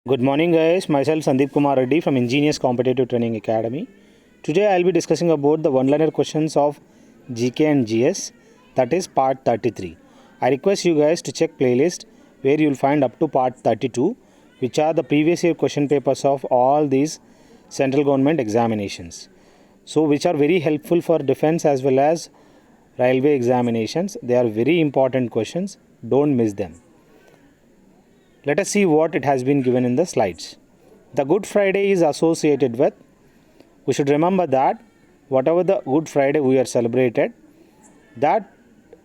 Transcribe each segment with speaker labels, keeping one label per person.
Speaker 1: Good morning, guys. Myself Sandeep Kumar Reddy from Ingenious Competitive Training Academy. Today, I'll be discussing about the one-liner questions of GK and GS, that is part 33. I request you guys to check playlist where you'll find up to part 32, which are the previous year question papers of all these central government examinations. So, which are very helpful for defense as well as railway examinations. They are very important questions. Don't miss them. Let us see what it has been given in the slides. The Good Friday is associated with, we should remember that whatever the Good Friday we are celebrated, that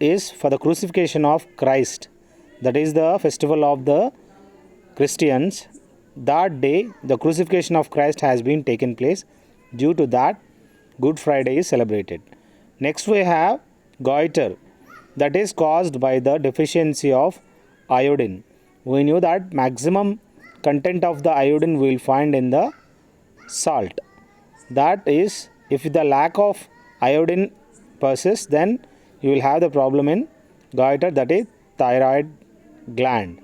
Speaker 1: is for the crucifixion of Christ. That is the festival of the Christians. That day, the crucifixion of Christ has been taken place. Due to that, Good Friday is celebrated. Next we have goiter, that is caused by the deficiency of iodine. We knew that maximum content of the iodine we will find in the salt. That is, if the lack of iodine persists, then you will have the problem in goiter, that is thyroid gland.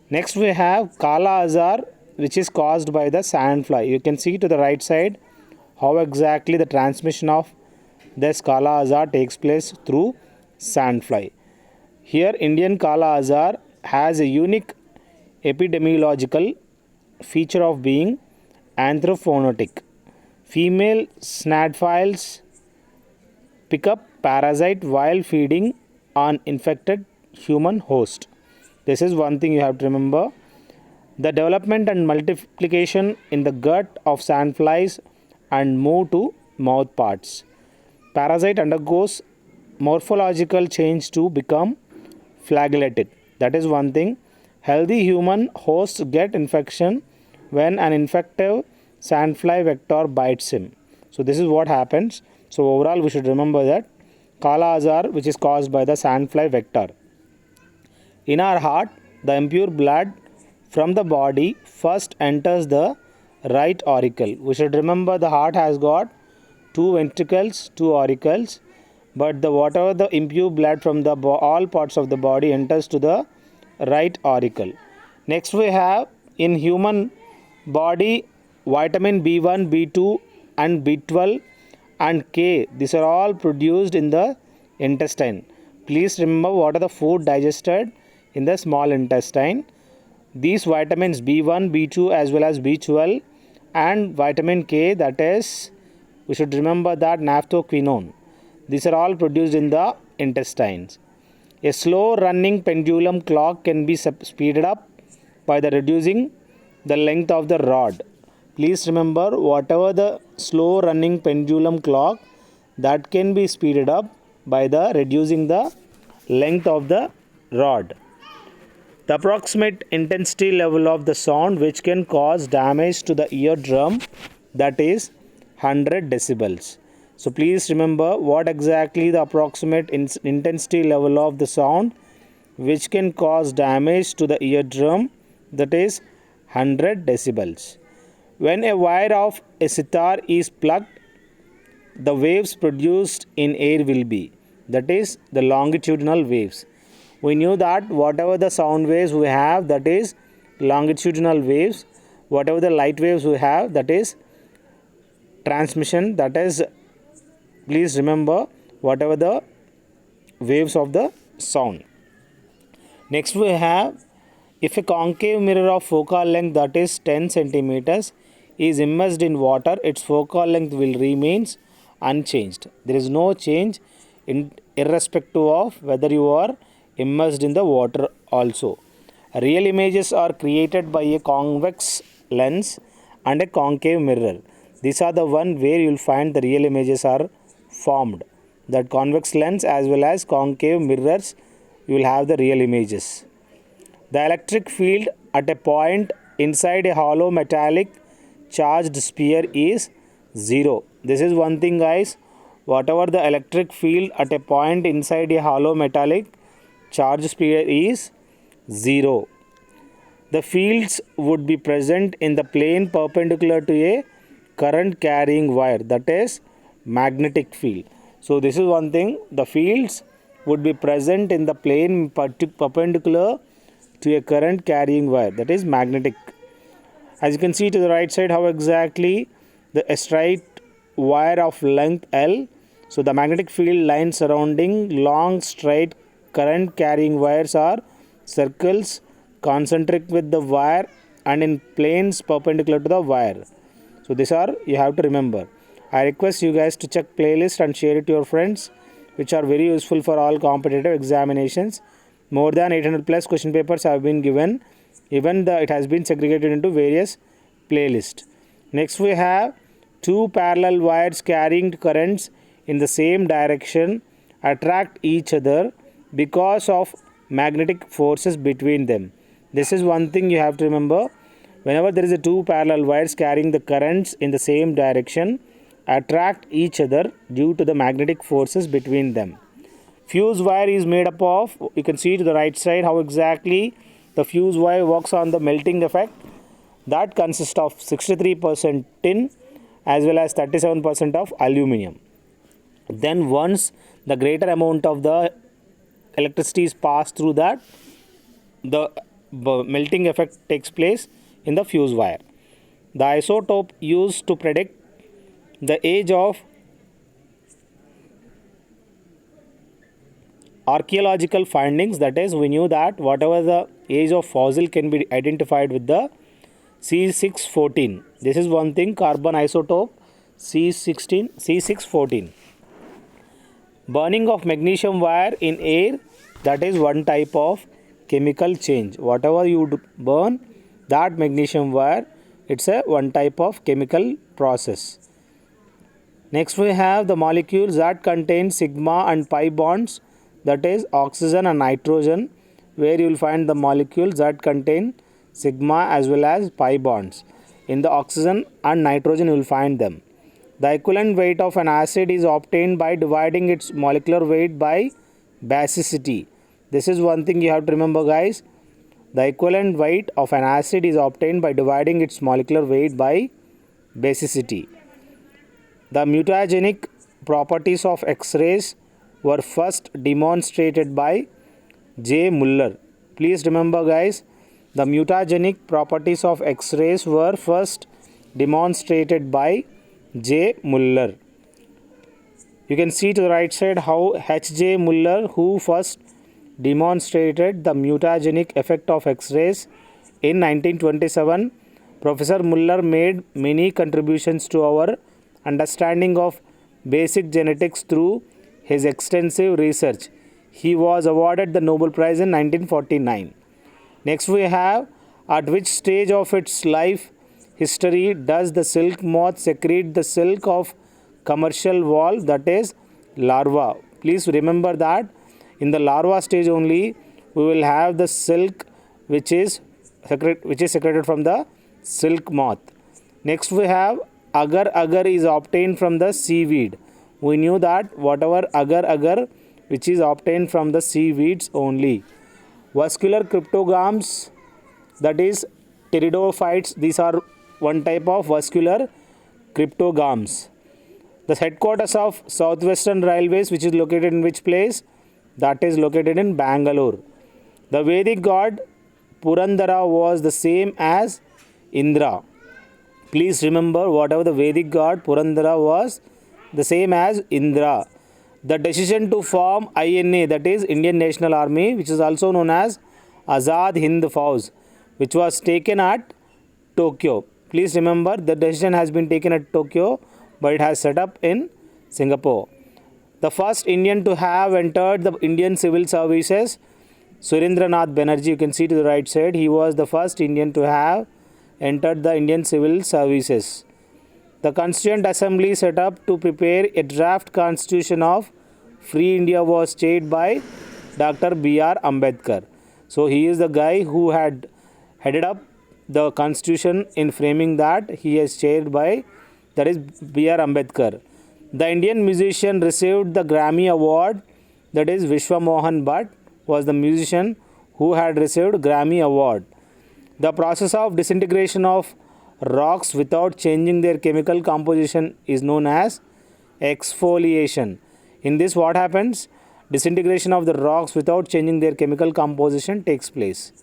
Speaker 1: Next we have Kala Azar, which is caused by the sandfly. You can see to the right side how exactly the transmission of this Kala Azar takes place through sandfly. Here Indian Kala Azar has a unique epidemiological feature of being anthrophonotic. Female snadfiles pick up parasite while feeding on infected human host. This is one thing you have to remember. The development and multiplication in the gut of sandflies and move to mouth parts. Parasite undergoes morphological change to become flagellated. That is one thing. Healthy human hosts get infection when an infective sandfly vector bites him. So this is what happens. So overall we should remember that Kala Azar, which is caused by the sandfly vector. In our heart, the impure blood from the body first enters the right auricle. We should remember the heart has got two ventricles, two auricles, but whatever the impure blood from the all parts of the body enters to the right auricle. Next we have in human body vitamin B1, B2 and B12 and K. These are all produced in the intestine. Please remember what are the food digested in the small intestine. These vitamins B1, B2 as well as B12 and vitamin K, that is, we should remember that naphthoquinone. These are all produced in the intestines. A slow running pendulum clock can be speeded up by the reducing the length of the rod. Please remember whatever the slow running pendulum clock, that can be speeded up by the reducing the length of the rod. The approximate intensity level of the sound which can cause damage to the eardrum, that is 100 decibels. So please remember what exactly the approximate intensity level of the sound which can cause damage to the eardrum, that is 100 decibels. When a wire of a sitar is plucked, the waves produced in air will be, that is the longitudinal waves. We knew that whatever the sound waves we have, that is longitudinal waves. Whatever the light waves we have, that is transmission, that is, please remember whatever the waves of the sound. Next we have, if a concave mirror of focal length, that is 10 centimeters, is immersed in water, its focal length will remain unchanged. There is no change irrespective of whether you are immersed in the water also. Real images are created by a convex lens and a concave mirror. These are the one where you will find the real images are formed. That convex lens as well as concave mirrors, you will have the real images. The electric field at a point inside a hollow metallic charged sphere is 0. This is one thing, guys. Whatever the electric field at a point inside a hollow metallic charged sphere is 0. The fields would be present in the plane perpendicular to a current carrying wire, that is magnetic field. So this is one thing, the fields would be present in the plane perpendicular to a current carrying wire, that is magnetic. As you can see to the right side, how exactly the straight wire of length L. So the magnetic field lines surrounding long straight current carrying wires are circles concentric with the wire and in planes perpendicular to the wire. So these are you have to remember. I request you guys to check playlist and share it to your friends, which are very useful for all competitive examinations. More than 800 plus question papers have been given. Even it has been segregated into various playlists. Next we have two parallel wires carrying currents in the same direction attract each other because of magnetic forces between them. This is one thing you have to remember. Whenever there is a two parallel wires carrying the currents in the same direction attract each other due to the magnetic forces between them. Fuse wire is made up of, you can see to the right side how exactly the fuse wire works on the melting effect. That consists of 63% tin as well as 37% of aluminum. Then once the greater amount of the electricity is passed through that, the melting effect takes place in the fuse wire. The isotope used to predict the age of archaeological findings, that is, we knew that whatever the age of fossil can be identified with the C614. This is one thing, carbon isotope C614. Burning of magnesium wire in air, that is one type of chemical change. Whatever you burn, that magnesium wire, it's a one type of chemical process. Next we have the molecules that contain sigma and pi bonds, that is oxygen and nitrogen, where you will find the molecules that contain sigma as well as pi bonds. In the oxygen and nitrogen you will find them. The equivalent weight of an acid is obtained by dividing its molecular weight by basicity. This is one thing you have to remember, guys. The equivalent weight of an acid is obtained by dividing its molecular weight by basicity. The mutagenic properties of X-rays were first demonstrated by J. Muller. Please remember, guys, the mutagenic properties of X-rays were first demonstrated by J. Muller. You can see to the right side how H.J. Muller, who first demonstrated the mutagenic effect of X-rays in 1927. Professor Muller made many contributions to our understanding of basic genetics through his extensive research. He was awarded the Nobel Prize in 1949. Next we have, at which stage of its life history does the silk moth secrete the silk of commercial valve, that is larva. Please remember that in the larva stage only we will have the silk which is secreted from the silk moth. Next we have agar. Agar is obtained from the seaweed. We knew that whatever agar which is obtained from the seaweeds only. Vascular cryptogams, that is pteridophytes, these are one type of vascular cryptogams. The headquarters of Southwestern Railways, which is located in which place? That is located in Bangalore. The Vedic god Purandara was the same as Indra. Please remember, whatever the Vedic god Purandara was the same as Indra. The decision to form INA, that is Indian National Army, which is also known as Azad Hind Fauj, which was taken at Tokyo. Please remember, the decision has been taken at Tokyo, but it has set up in Singapore. The first Indian to have entered the Indian Civil Services, Surendranath Banerjee, you can see to the right side, he was the first Indian to have entered the Indian Civil Services. The Constituent Assembly set up to prepare a draft constitution of Free India was chaired by Dr. B.R. Ambedkar. So he is the guy who had headed up the constitution in framing that. He is chaired by, that is B.R. Ambedkar. The Indian musician received the Grammy Award, that is Vishwa Mohan Bhatt was the musician who had received Grammy Award. The process of disintegration of rocks without changing their chemical composition is known as exfoliation. In this, what happens? Disintegration of the rocks without changing their chemical composition takes place.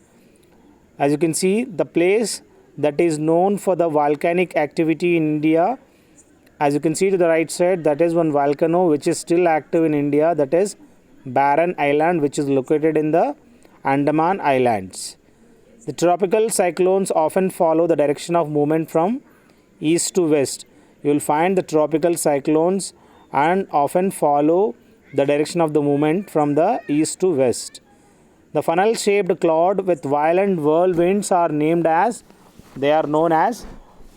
Speaker 1: As you can see, the place that is known for the volcanic activity in India? As you can see to the right side, that is one volcano which is still active in India, that is Barren Island, which is located in the Andaman Islands. The tropical cyclones often follow the direction of movement from east to west. You will find the tropical cyclones and often follow the direction of the movement from the east to west. The funnel shaped cloud with violent whirlwinds are named as, they are known as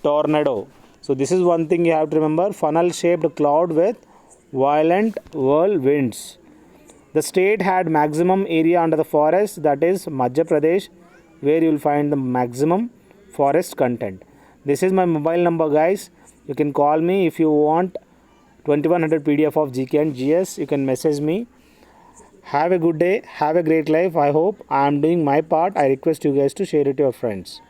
Speaker 1: tornado. So this is one thing you have to remember, funnel shaped cloud with violent whirlwinds. The state had maximum area under the forest, that is Madhya Pradesh, where you will find the maximum forest content. This is my mobile number, guys. You can call me if you want 2100 PDF of GK and GS. You can message me. Have a good day. Have a great life. I hope I am doing my part. I request you guys to share it to your friends.